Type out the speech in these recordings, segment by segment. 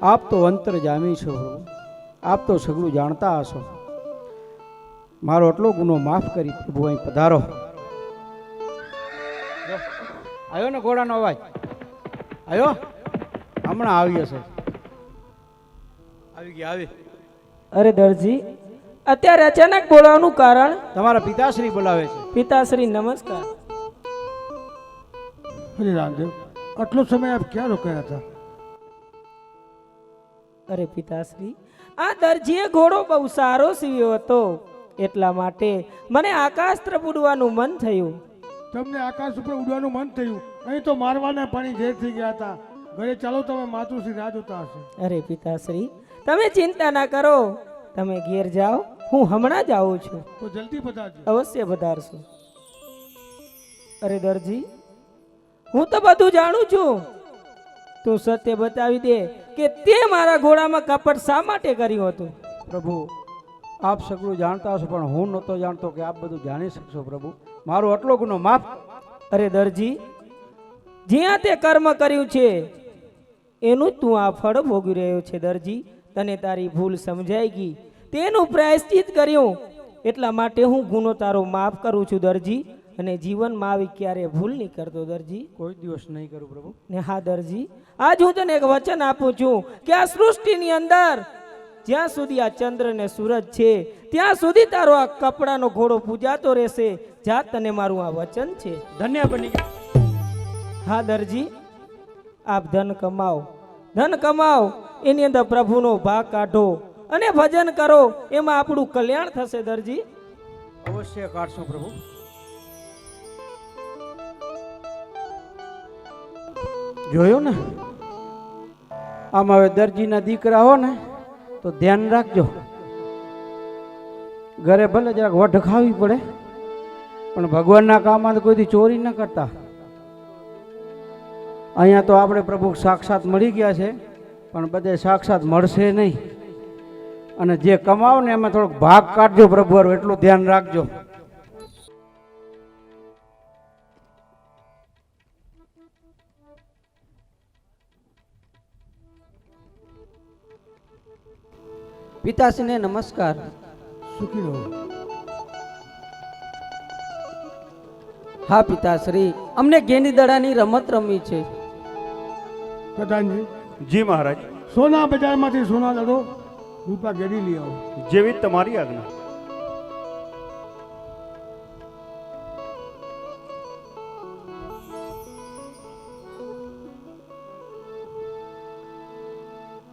આપ તો અંતર જામી છો પ્રભુ, આપ તો સગળું જાણતા હશો. મારો આટલો ગુનો માફ કરી પ્રભુ અહીં પધારો. આવ્યો ને ઘોડાનો અવાજ આવ્યો, હમણાં આવી હશે. આવી ગયા આવી. અરે દરજી, અત્યારે અચાનક બોલાવવાનું કારણ? તમારા પિતાશ્રી બોલાવે છે. પિતાશ્રી નમસ્કાર. અરે રામદેવ, આટલો સમય આપ ક્યાં રોકાયા હતા? અરે પિતાશ્રી, આ દરજીએ ઘોડો બહુ સારો સીવ્યો હતો, એટલા માટે મને આકાશ તરફ ઉડવાનું મન થયું. તમને આકાશ ઉપર ઉડવાનું મન થયું? અહીં તો મારવાના પાણી ઝેર થઈ ગયા હતા. ઘરે ચાલો, તમે માતુશ્રી રાહ જોતા હશે. અરે પિતાશ્રી, તમે ચિંતા ના કરો, તમે ઘેર જાઓ, હું હમણાં જ આવું છું. તો જલ્દી પધારજો. અવશ્ય પધારશું. અરે દરજી, હું તો બધું જાણું છું. તું સત્ય બતાવી દે કે તે મારા ઘોડામાં કપટ શા માટે કર્યું હતું? પ્રભુ, આપ સગળું જાણતા હશો, પણ હું નહોતો જાણતો કે આપ બધું જાણી શકશો. પ્રભુ, મારો આટલો ગુનો માફ. અરે દરજી, જ્યાં તે કર્મ કર્યું છે એનું તું આ ફળ ભોગવી રહ્યો છે. દરજી, તને તારી ભૂલ સમજાઈ ગઈ, તેનું પ્રાયશ્ચિત કર્યું, એટલા માટે હું ગુનો તારો માફ કરું છું દરજી. અને જીવનમાં આવી ક્યારે ભૂલ નહીં કરતો દરજી. કોઈ દિવસ નહીં કરું પ્રભુ. ને હા દરજી, આજ હું તને એક વચન આપું છું કે આ સૃષ્ટિની અંદર જ્યાં સુધી આ ચંદ્ર ને સૂરજ છે ત્યાં સુધી તારો આ કપડાનો ઘોડો પૂજાતો રહેશે. જા, તને મારું આ વચન છે. ધન્ય બની ગયા. હા દરજી, આપ ધન કમાઓ, ધન કમાઓ, એની અંદર પ્રભુનો ભાગ કાઢો અને ભજન કરો, એમાં આપણું કલ્યાણ થશે દરજી. અવશ્ય કાઢશો પ્રભુ. જોયું ને, આમ હવે દરજીના દીકરા હો ને તો ધ્યાન રાખજો. ઘરે ભલે જરાક વઢ ખાવી પડે, પણ ભગવાનના કામમાં તો કોઈથી ચોરી ન કરતા. અહીંયા તો આપણે પ્રભુ સાક્ષાત મળી ગયા છે, પણ બધે સાક્ષાત મળશે નહીં. અને જે કમાવો ને એમાં થોડોક ભાગ કાઢજો પ્રભુ, એટલું ધ્યાન રાખજો. પિતાશ્રીને નમસ્કાર. સુખી રહો. હા પિતાશ્રી, અમને ગેંડી દડાની રમત રમવી છે. પ્રધાનજી, જી મહારાજ. સોના બજારમાંથી સોના દડો રૂપા ઘેરી લઈ આવો. જેવી તમારી આજ્ઞા.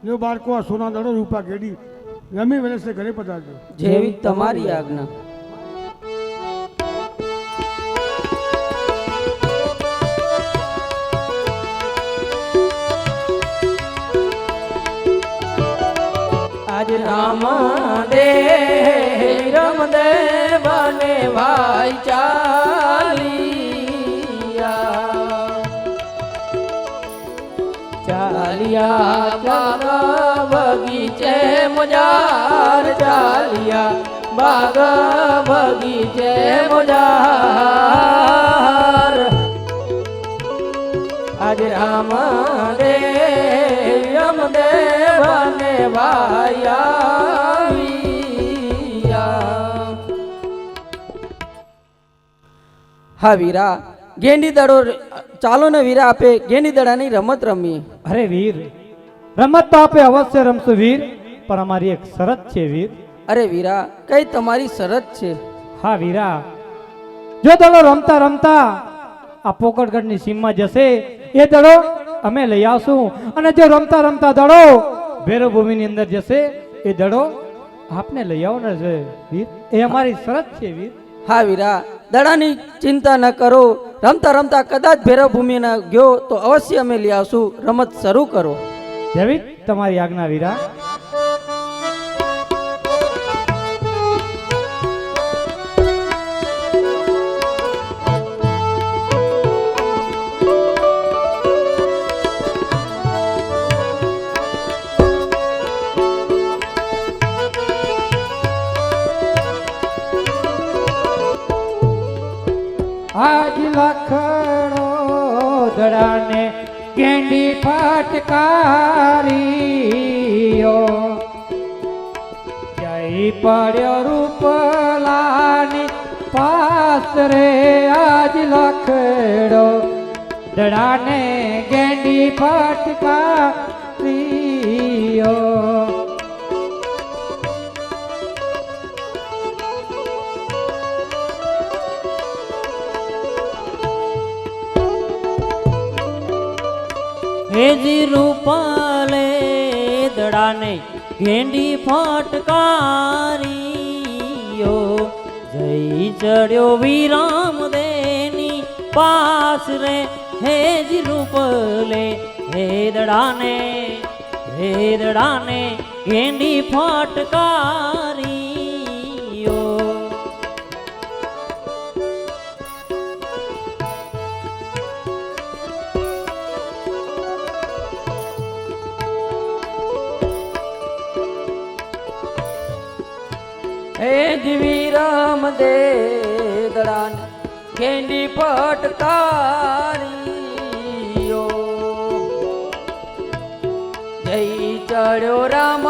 જો બાળકો, આ સોના દડો રૂપા ઘેરી રમી વર્ષે ઘરે પધારજો. જેવી તમારી આજ્ઞા. આજ રામ દે રમ દે બને ભાઈ ચાલિયા, ચાલિયા બાગ બગીચે મોજાર, ચાલિયા બાગ બગીચે મોજાર. આજ રામ દે રમ દે બને ભાઈ આવ્યા. હા વીરા, ગેંડી દડો ચાલો ને વીરા, આપે ગેંડી દડાની રમત રમીએ. અરે વીર, રમત તો આપે અવશ્ય રમશું વીર, પણ અમારી એક શરત છે વીર. અરે વીરા, કઈ તમારી શરત છે? હા વીરા, જો દડો રમતા રમતા આ પોકળગઢની સીમમાં જશે, એ દડો અમે લઈ આવશું. અને જો રમતા રમતા દડો ભૈરવભૂમિની અંદર જશે, એ દડો આપને લઈ આવવાનો છે વીર. એ અમારી શરત છે વીર. હા વીરા, દડાની ચિંતા ન કરો. રમતા રમતા કદાચ ભૈરવભૂમિ ના ગયો તો અવશ્ય અમે લઈ આવશું. રમત શરૂ કરો. જેવી તમારી આજ્ઞા વીરા. આજ લખડો દડાને ગેંડી ફટકારી, પડ્યો રૂપલાની પાસ રે આજ લખડો દડાને ગેંડી ફટકા પ્રિયો હેજી રૂપાલે દડાને ઘેંડી ફટકારીયો જય ચડ્યો વિરામ દેની પાસ રે હેજી રૂપલે હે દડાને ઘેંડી ફટકારીયો હે જીવીરામ દે દડાન ગેંડી ફટકારીયો જય ચડ્યો રામ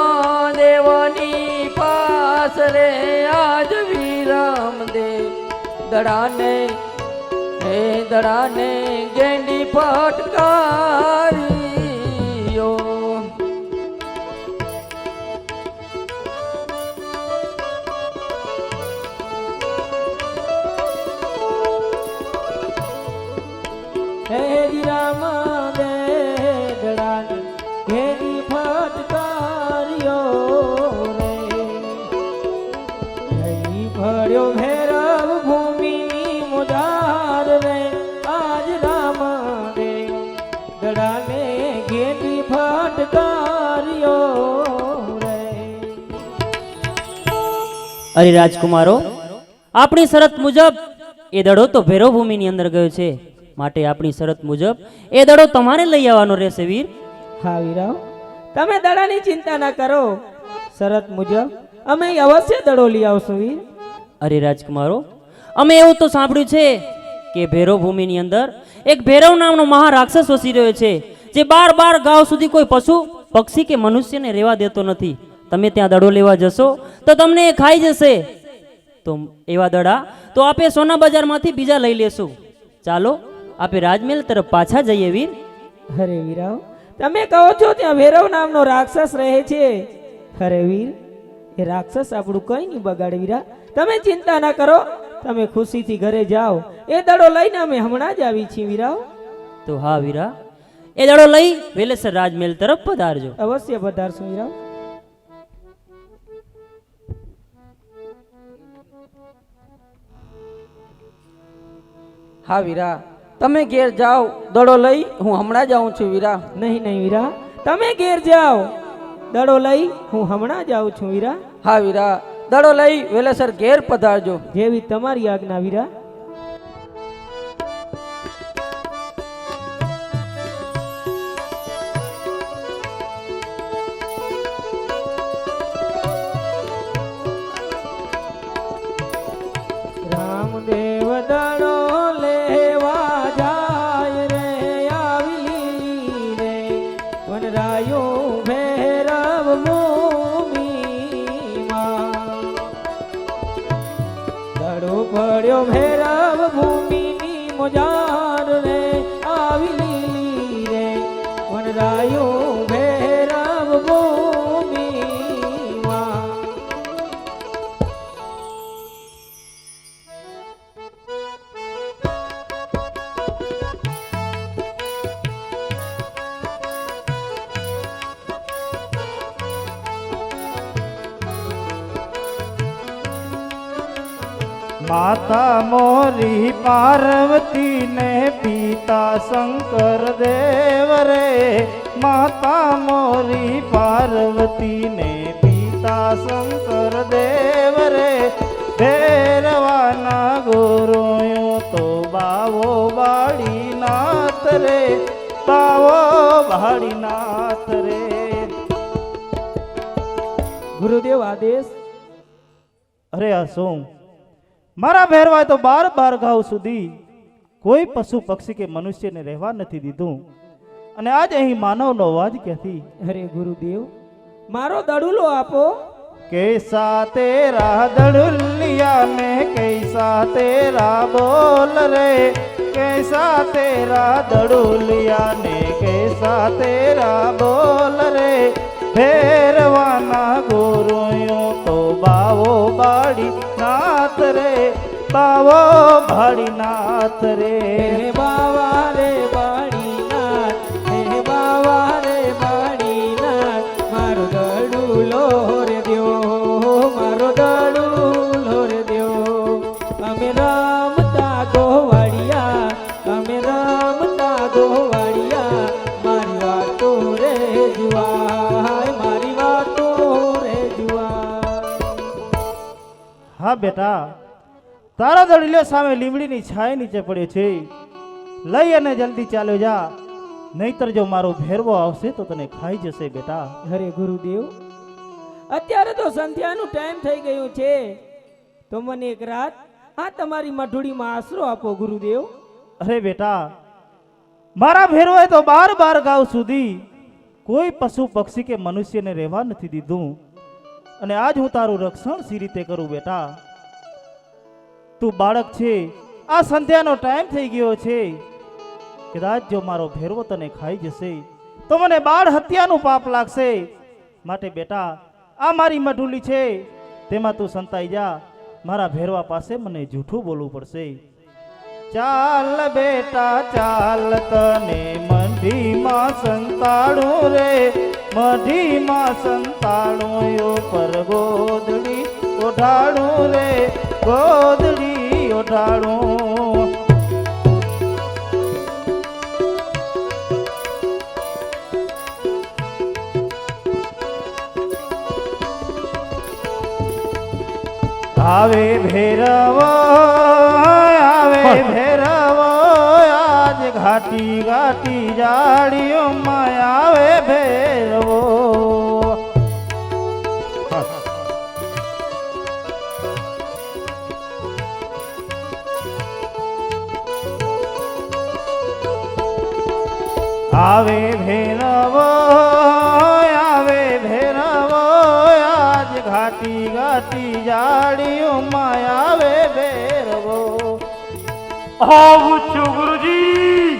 દેવની પાસ રે આજ વિરામ દે દડાને હે દડાને ગેંડી ફટકારીયો હે રામ દે દડાને ઘેરી ફટકાર્યો રે જઈ ભર્યો ભૈરવ ભૂમિની મુજાર રે આજ રામ દે દડાને ઘેરી ફટકાર્યો રે. અરે રાજકુમારો, આપણી શરત મુજબ એ દડો તો ભૈરવ ભૂમિની અંદર ગયો છે, માટે આપણી શરત મુજબ એ દડો તમારે લઈ આવવાનો રહેશે વીર. હા વીરાવ, તમે દડાની ચિંતા ના કરો, શરત મુજબ અમે અવશ્ય દડો લઈ આવશું વીર. અરે રાજકુમારો, અમે એવું તો સાંભળ્યું છે કે ભૈરવ ભૂમિની અંદર એક ભૈરવ નામનો મહારાક્ષસ વસી રહ્યો છે, જે 12 ગાંવ સુધી કોઈ પશુ પક્ષી કે મનુષ્યને રહેવા દેતો નથી. તમે ત્યાં દડો લેવા જશો તો તમને એ ખાઈ જશે. તો એવા દડા તો આપે સોના બજારમાંથી બીજા લઈ લેશું. ચાલો આપે રાજમહેલ તરફ પાછા જઈએ વીર. અરે વીરાવ, તમે કહો છો ત્યાં ભૈરવ નામનો રાક્ષસ રહે છે. અરે વીર, એ રાક્ષસ આપણું કઈ નહીં બગાડે વીરા, તમે ચિંતા ના કરો, તમે ખુશીથી ઘરે જાઓ. એ દડો લઈને અમે હમણાં જ આવી છીએ વીરાવ. તો હા વીરા, એ દડો લઈ વેલેસર રાજમહેલ તરફ પધારજો. અવશ્ય પધારશું વીરાવ. હા વીરા, તમે ઘેર જાઓ, દડો લઈ હું હમણાં જ આવું છું વીરા. નહીં નહીં વીરા, તમે ઘેર જાઓ, દડો લઈ હું હમણાં જ આવું છું વીરા. હા વીરા, દડો લઈ વેલેસર ઘેર પધારજો. જેવી તમારી આજ્ઞા વીરા. રામદેવ દડો લેવા જાય રે આવી રે વનરાયો ભૈરવ ભૂમિમાં. દડો પડ્યો ભૈરવ ભૂમિની મોજાર રે આવી રે વનરાયો ભૈરવ ભૂમિમાં. માતા મોરી પાર્વતી ને પિતા શંકર દેવ રે, માતા મોરી પાર્વતી ને પિતા શંકર દેવ રે, ભૈરવાના ગુરુયો તો બાવો બાળીનાથ રે, બાવો બાળીનાથ રે. ગુરુદેવ આદેશ. અરે આ શું, મારા ભેરવાય તો 12 ગાંવ સુધી કોઈ પશુ પક્ષી કે મનુષ્યને રહેવા નથી દીધું, અને આજ અહીં માનવનો અવાજ ક્યાંથી? અરે ગુરુદેવ, મારો દડુલો આપો, कैसा तेरा दड़ुलिया में कैसा तेरा बोल रे, कैसा तेरा दड़ुलिया ने कैसा तेरा बोल रे, फेरवाना गुरुओं तो बावो बाड़ी नाथ रे, बावो बाड़ी नाथ रे। હે બાવા રે બાળીનાથ, હે બાવા રે બાળીનાથ, મારો દડુલો રે દ્યો, મારો દડુલો રે દ્યો. અમે રમતા ગોવાળિયા, અમે રમતા ગોવાળિયા, મારી વાતો રે જુવાય, મારી વાતો રે જુવાય. હા બેટા, તારો દડલિયો સામે લીમડીની છાય નીચે પડ્યો છે, લઈ અને જલ્દી ચાલ્યો જા, નહીતર જો મારો ભેરવો આવશે તો તને ખાઈ જશે બેટા. અરે ગુરુદેવ, અત્યારે તો સંધ્યાનું ટાઈમ થઈ ગયું છે, તો મને એક રાત આ તમારી મઢુડીમાં આશરો આપો ગુરુદેવ. અરે બેટા, મારા ભેરવાએ તો 12 ગાંવ સુધી કોઈ પશુ પક્ષી કે મનુષ્યને રહેવા નથી દીધું, અને આજ હું તારું રક્ષણ સી રીતે કરું બેટા? તું બાળક છે, આ સંધ્યાનો ટાઈમ થઈ ગયો છે, કદાચ જો મારો ભેરવો તને ખાઈ જશે તો મને બાળ હત્યાનું પાપ લાગશે. માટે બેટા, આ મારી મઢુલી છે, તેમાં તું સંતાઈ જા, મારા ભેરવા પાસે મને જૂઠું બોલવું પડશે. ચાલ બેટા ચાલ, તને મઢીમાં સંતાડું રે, મઢીમાં સંતાડું ઉપર ગોદડી ઓઢાડું રે, ગોદડી ઓઢાડું. આવે ભેરવો, આવે ભેરવો, આજ ઘાટી ઘાટી જાડીઓમાં આવે ભેરવો. આવે ભેરવો, આવે ભેરવો, આજ ઘાટી ઘાટી જાડીઓમાં આવે ભેરવો. આવું છું ગુરુજી.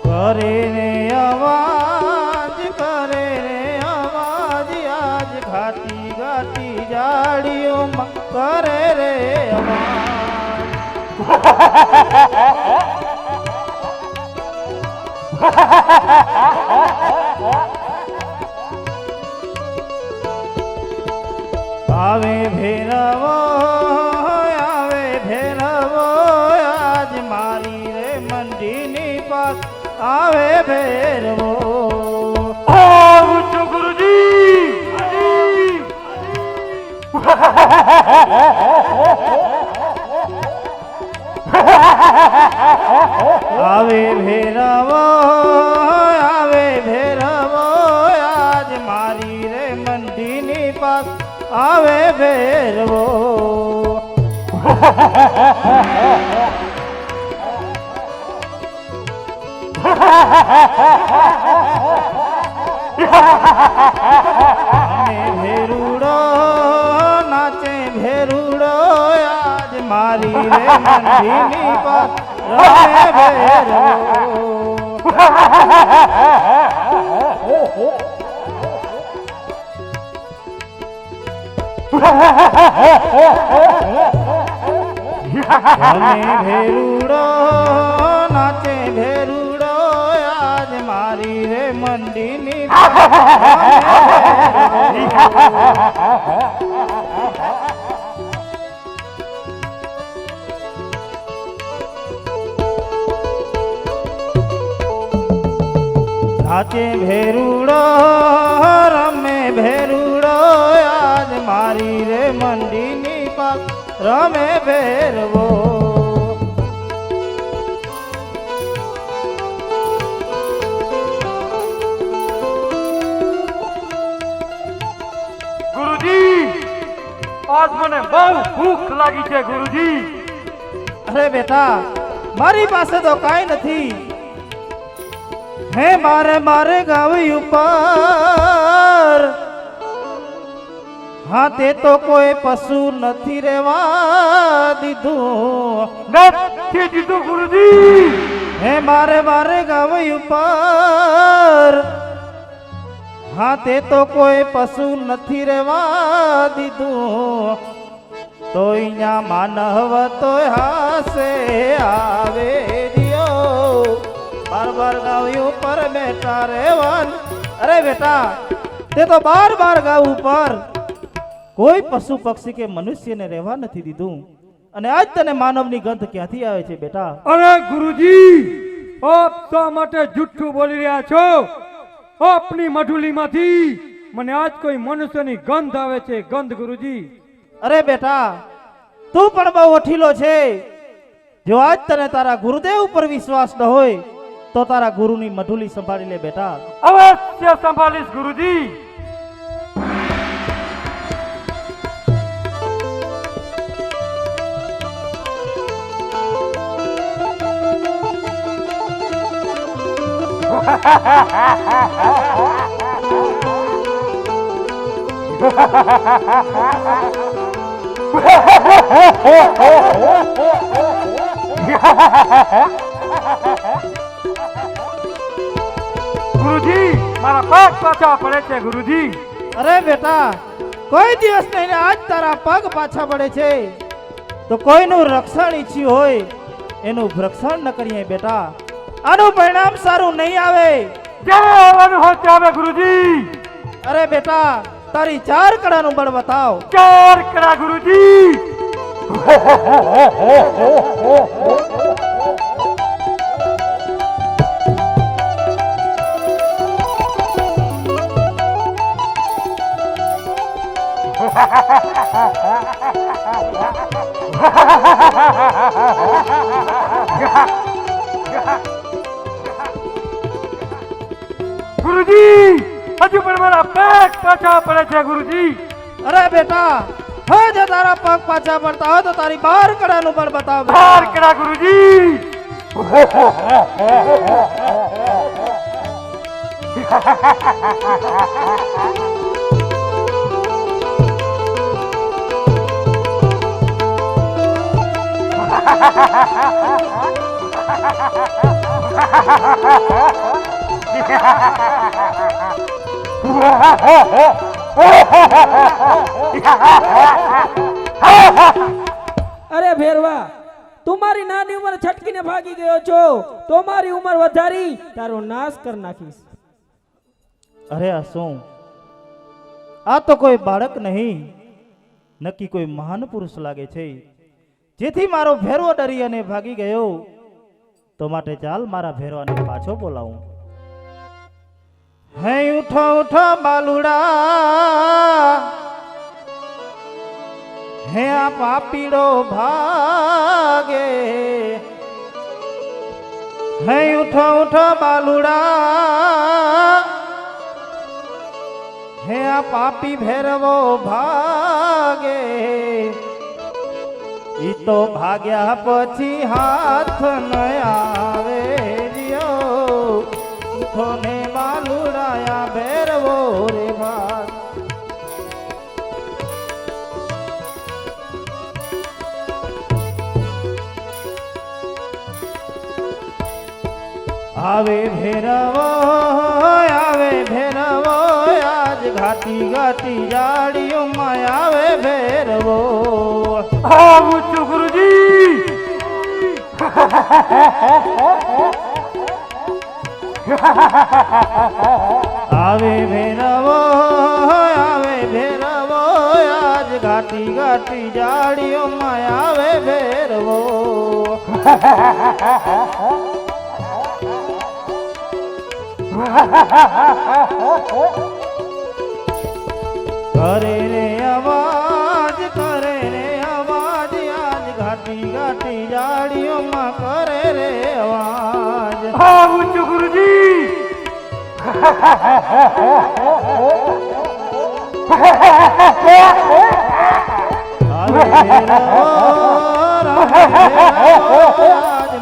કરે રે અવાજ, કરે રે અવાજ, આજ ઘાટી ઘાટી જાડીઓમાં કરે રે અવાજ. આવે ભેરવો, આવે ભેરવો, આજ મારી રે મંડીની પાસ આવે ભેરવો. આવું છું ગુરુજી. આવે ભેરવો, આવે ભેરવો, આજ મારી રે મંડીની પાસ આવે ભેરવો. અમે ભેરુડો નાચે ભેરુડો, આજ મારી રે મંડીની પાસ રમે ભેરવો. અમે ભેરુડો નાચે ભેરુડો, આજ મારી રે મંડીની નાચે ભેરુડો, રમે ભેરુડો, આજ મારી રે મંડીની પાસ રમે ભેરવો. ગુરુજી, આજ મને બહુ ભૂખ લાગી છે ગુરુજી. અરે બેટા, મારી પાસે તો કાંઈ નથી. હે મારે ગાવી ઉપર હા તે તો કોઈ પશુ નથી રેવા દીધું. નથી દીધું ગુરુજી. હે મારે ગાવી ઉપર હા તે તો કોઈ પશુ નથી રેવા દીધું. તો અહીંયા માનવ તો હાસે આવે દિયો. બાર ગાવી ઉપર બેટા રેવાન. અરે બેટા તે તો બાર ગાવ ઉપર કોઈ પશુ પક્ષી કે મનુષ્યને રહેવા નથી દીધું. અને આજ તને માનવની ગંધ ક્યાંથી આવે છે બેટા? અરે ગુરુજી, આપ શા માટે જુઠ્ઠું બોલી રહ્યા છો? આપની મઢુલીમાંથી મને આજ કોઈ મનુષ્યની ગંધ આવે છે, ગંધ ગુરુજી. અરે બેટા તું પણ બહુ ઓઠીલો છે. જો આજ તને તારા ગુરુદેવ ઉપર વિશ્વાસ ન હોય તો તારા ગુરુની મઢુલી સંભાળી લે બેટા. અવશ્ય સંભાળીશ ગુરુજી. ગુરુજી મારા પગ પાછા પડે છે ગુરુજી. અરે બેટા કોઈ દિવસ નહીં આજ તારા પગ પાછા પડે છે તો કોઈનું રક્ષણ ઈચ્છ્યું હોય એનું રક્ષણ ન કરીએ બેટા. આનું પરિણામ સારું નહીં આવે. જે આવવાનું હોય તે આવે ગુરુજી. અરે બેટા તારી 4 કડાનું બળ બતાવ. 4 કડા ગુરુજી. ગુરુજી હજુ પણ મારા પગ પાછા પડે છે ગુરુજી. અરે બેટા હવે જો તારા પગ પાછા પડતા હોય તો તારી 12 કડાનું બળ બતાવ. 4 કડા ગુરુજી. અરે ભેરવા, તું મારી નાની ઉંમર છટકીને ભાગી ગયો છો તો મારી ઉંમર વધારી તારો નાશ કરી નાખીશ. અરે આ શું? આ તો કોઈ બાળક નહીં, નક્કી કોઈ મહાન પુરુષ લાગે છે. જેથી મારો ભેરવો ડરી અને ભાગી ગયો તો માટે ચાલ મારા ભેરવાને પાછો બોલાવું. હે ઉઠો ઉઠો બાલુડા, હે આ પાપીડો ભાગે. હે ઉઠો ઉઠો બાલુડા, હે આ પાપી ભેરવો ભાગે. ઈ તો ભાગ્યા પછી હાથ ન આવે રિયો. ઉઠો ને બાલુડાયા ભેરવો રે ભાગ. આવે ભેરવો આજ ઘાટી ઘાટી જાડીઓમાં આવે ભેરવો. આવું છું ગુરુજી. આવે ભેરવો આજ ઘાટી ઘાટી જાડીઓમાં આવે ભેરવો. કરે રે અવાજ આજ ઘાટી ઘાટી જાડીઓમાં કરે રે અવાજ. આવું છું ગુરુજી. આવે ભેરવો આજ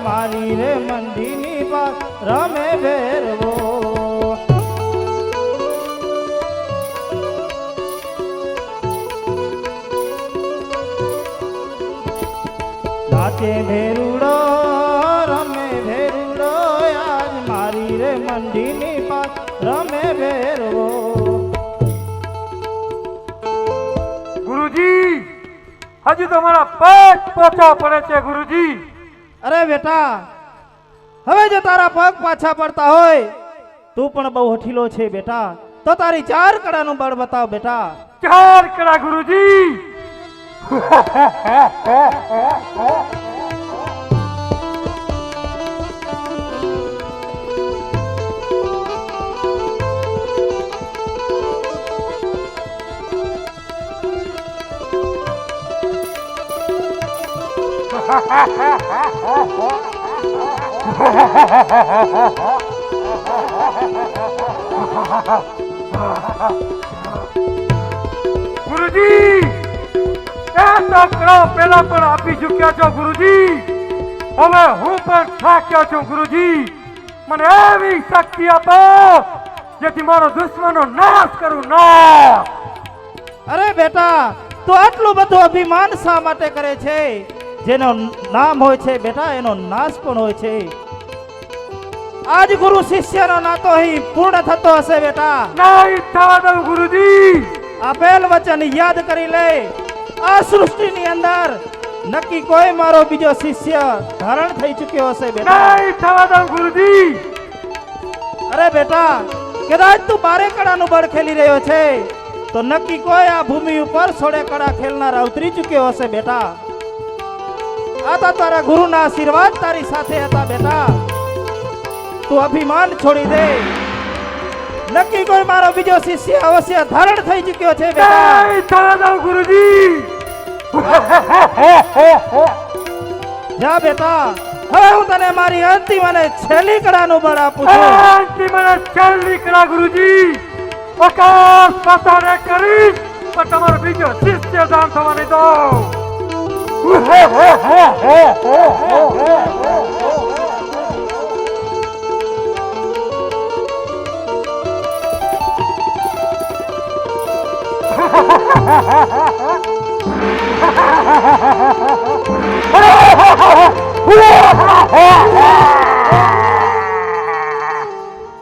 ભેરુડો આજ મારી રે મંડીની પાસ રમે ભેરવો. ગુરુજી હજી તો મારા પગ પોચા પડે છે ગુરુજી. અરે બેટા, હવે જો તારા પગ પાછા પડતા હોય, તું પણ બહુ હઠીલો છે બેટા, તો તારી 4 કડાનું બળ બતાવ બેટા. 4 કડા ગુરુજી. ગુરુજી પેલા પણ આપી ચૂક્યા છો ગુરુજી. હવે હું પણ થાક્યો છું ગુરુજી. મને એવી શક્તિ આપો જેથી મારો દુશ્મનનો નાશ કરું. નાશ. અરે બેટા, તું આટલું બધું અભિમાન શા માટે કરે છે? જેનો નામ હોય છે બેટા, એનો નાશ પણ હોય છે. આજ ગુરુ શિષ્યનો નાતો અહીં પૂર્ણ થતો હશે બેટા. નહીં થવા દઉં ગુરુજી. આપેલ વચન યાદ કરી લે. આ સૃષ્ટિની અંદર નક્કી કોઈ મારો બીજો શિષ્ય ધારણ થઈ ચૂક્યો હશે બેટા. નહીં થવા દઉં ગુરુજી. અરે બેટા, કદાચ તું 12 કડાનું બળ ખેલી રહ્યો છે, તો નક્કી કોઈ આ ભૂમિ ઉપર 16 કડા ખેલનારા ઉતરી ચૂક્યો હશે બેટા. આ તો તારા ગુરુના આશીર્વાદ તારી સાથે હતા બેટા. તું અભિમાન છોડી દે. નક્કી કોઈ મારો બીજો શિષ્ય અવશ્ય ધારણ થઈ ચૂક્યો છે બેટા. નહીં થવા દઉં ગુરુજી. જા બેટા, હવે હું તને મારી અંતિમ અને છેલ્લી કડાનું બળ આપું છું. અંતિમ અને છેલ્લી કડા ગુરુજી. આકાશ પાતાળે કરીશ પણ તમારો બીજો શિષ્ય દાન થવા નહીં દઉં.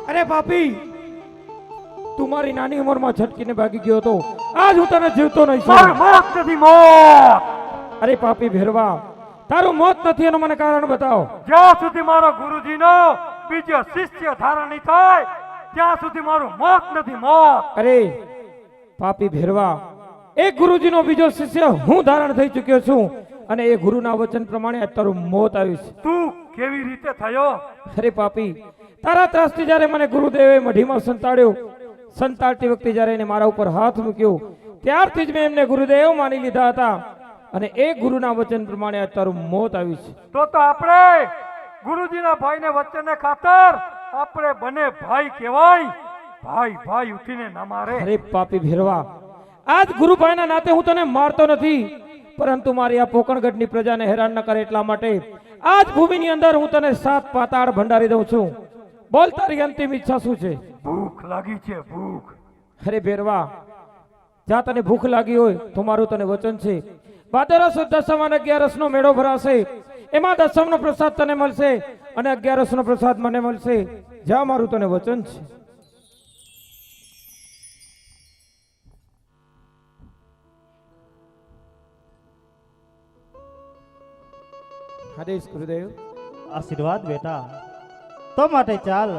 અરે પાપી, તું મારી નાની ઉંમરમાં છટકીને ભાગી ગયો હતો. આજ હું તને જીવતો નહીં મારું છું. મોત નથી મોત. અરે પાપી ભેરવા, તારું મોત નથી એનું મને કારણ બતાવો. જ્યાં સુધી મારો ગુરુજીનો બીજો શિષ્ય ધારણ નહીં થાય ત્યાં સુધી મારું મોત નથી મોત. અરે પાપી ભેરવા, એક ગુરુજીનો બીજો શિષ્ય હું ધારણ થઈ ચૂક્યો છું, અને એ ગુરુના વચન પ્રમાણે આજ તારું મોત આવ્યું છે. તું કેવી રીતે થયો? અરે પાપી, તારા ત્રાસથી જ્યારે મને ગુરુદેવે મઢીમાં સંતાડતી વખતે જ્યારે એને મારા ઉપર હાથ મૂક્યો, ત્યારથી જ મેં એમને ગુરુદેવ માની લીધા હતા, અને એ ગુરુના વચન પ્રમાણે આજ તારું મોત આવ્યું છે. તો આપણે ગુરુજીના ભાઈને વચનને ખાતર આપણે બને ભાઈ કહેવાય. ભાઈ ભાઈ ઉઠીને ના મારે. અરે પાપી ભેરવા, આજ ગુરુભાઈના નાતે હું તને મારતો નથી, પરંતુ મારી આ પોકણગઢની પ્રજાને હેરાન ન કરે એટલા માટે આજ ભૂમિની અંદર હું તને 7 પાતાળ ભંડારી દઉં છું. બોલ, તારી અંતિમ ઈચ્છા શું છે? ભૂખ લાગી છે ભૂખ. અરે ભેરવા, જા તને ભૂખ લાગી હોય તો મારું તને વચન છે, ભાદરવા સુદ દસમ અને 11 નો મેળો ભરાશે, એમાં 10મ નો પ્રસાદ તને મળશે અને 11 નો પ્રસાદ મને મળશે. જા, મારું તને વચન છે. આદેશ ગુરુદેવ. આશીર્વાદ બેટા. તો માટે ચાલ,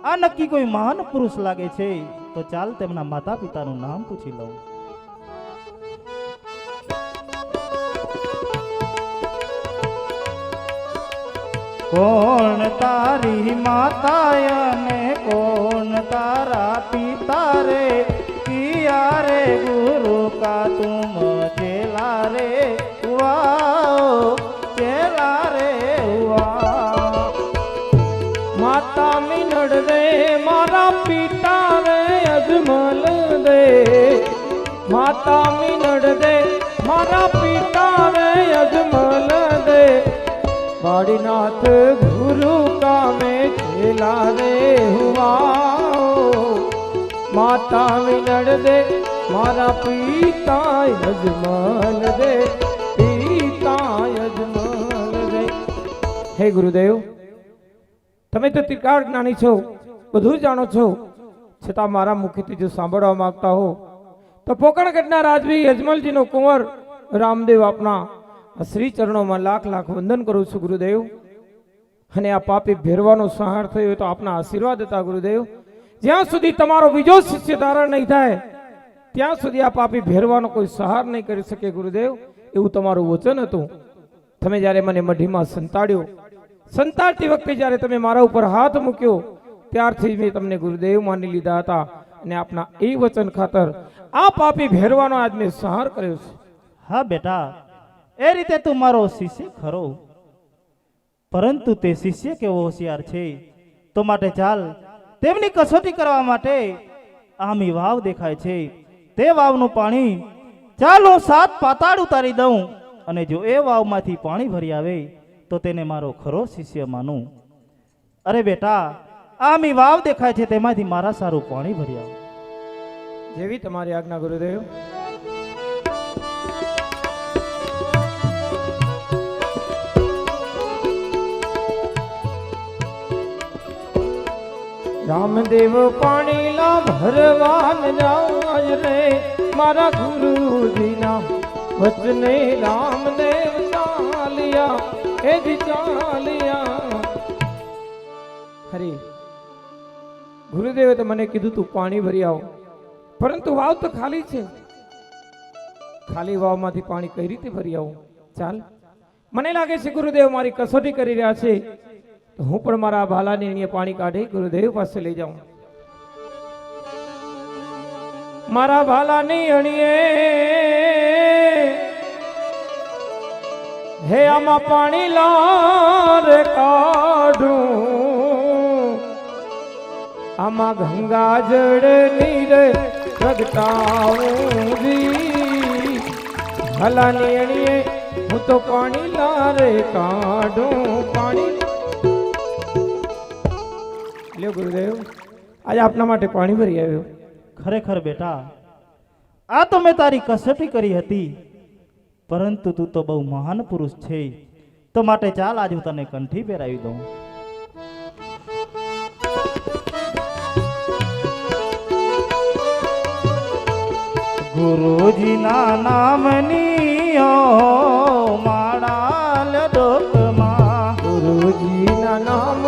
આ નક્કી કોઈ મહાન પુરુષ લાગે છે, તો ચાલ તેમના માતા પિતાનું નામ પૂછી લઉં. કોણ તારી માતા અને કોણ તારા પિતા રે, કિયા રે ગુરુ કા તુમ ચેલા રે વાઓ, ચેલા રે વાઓ. માતા મિનડ દે મારા પિતા રે અજમલ દે, માતા મિનડ દે મારા પિતા રે અજમલ દે, बाड़ीनाथ गुरु का में चेला रे हुआ, माता मिलड़ दे मारा પિતા યજમાન દે, પિતા યજમાન હે ગુરુદેવ, તમે તો ત્રિકાળ જ્ઞાની છો, બધું જાણો છો, છતાં મારા મુખેથી જો સાંભળવા માંગતા હો તો પોકણગઢના રાજવી યજમલજીનો કુંવર રામદેવ આપના આ શ્રી ચરણોમાં લાખ લાખ વંદન કરું છું ગુરુદેવ. અને આ પાપી ભેરવાનો સંહાર થયો હોય તો આપના આશીર્વાદ હતા ગુરુદેવ. જ્યાં સુધી તમારો બીજો શિષ્ય ધારણ નહીં થાય ત્યાં સુધી આ પાપી ભેરવાનો કોઈ સહાર નહીં કરી શકે ગુરુદેવ, એવું તમારું વચન હતું. તમે જ્યારે મને મઢીમાં સંતાડતી વખતે જ્યારે તમે મારા ઉપર હાથ મૂક્યો ત્યારથી મેં તમને ગુરુદેવ માની લીધા હતા. અને આપના એ વચન ખાતર આ પાપી ભેરવાનો આજ મેં સહાર કર્યો છે. હા બેટા, એ રીતે તું મારો શિષ્ય ખરો, પરંતુ તે શિષ્ય કેવો હોશિયાર છે, તો માટે ચાલ તેમની કસોટી કરવા માટે આમી વાવ દેખાય છે, તે વાવનું પાણી ચાલ હું 7 પાતાળ ઉતારી દઉં, અને જો એ વાવમાંથી પાણી ભરી આવે તો તેને મારો ખરો શિષ્ય માનું. અરે બેટા, આમી વાવ દેખાય છે તેમાંથી મારા સારું પાણી ભરી આવે. જેવી તમારી આજ્ઞા ગુરુદેવ. રામદેવ પાણી લા ભરવાન રાજ રે, મારા ગુરુજીના વચને રામદેવ ચાલ્યા, એ જ ચાલ્યા. હરી ગુરુદેવે તો મને કીધું તું પાણી ભરી આવો, પરંતુ વાવ તો ખાલી છે. ખાલી વાવમાંથી પાણી કઈ રીતે ભરી આવું? ચાલ, મને લાગે છે ગુરુદેવ મારી કસોટી કરી રહ્યા છે, તો હું પણ મારા ભાલાની અણીએ પાણી કાઢી ગુરુદેવ પાસે લઈ જાઉં. મારા ભાલાની અણીએ હે આમાં પાણી લારે કાઢું, આમાં ગંગા જળ નીરે પ્રગટાવું જી. ભાલાની અણીએ હું તો પાણી લારે કાઢું, પાણી લ્યો ગુરુદેવ, આજે આપના માટે પાણી ભરી આવ્યો. ખરેખર બેટા, આ તો મેં તારી કસોટી કરી હતી, પરંતુ તું તો બહુ મહાન પુરુષ છે, તો માટે ચાલ આજ હું તને કંઠી પહેરાવી દઉં. ગુરુજીના નામની ઓ માળા ડોકમાં, ગુરુજીના નામ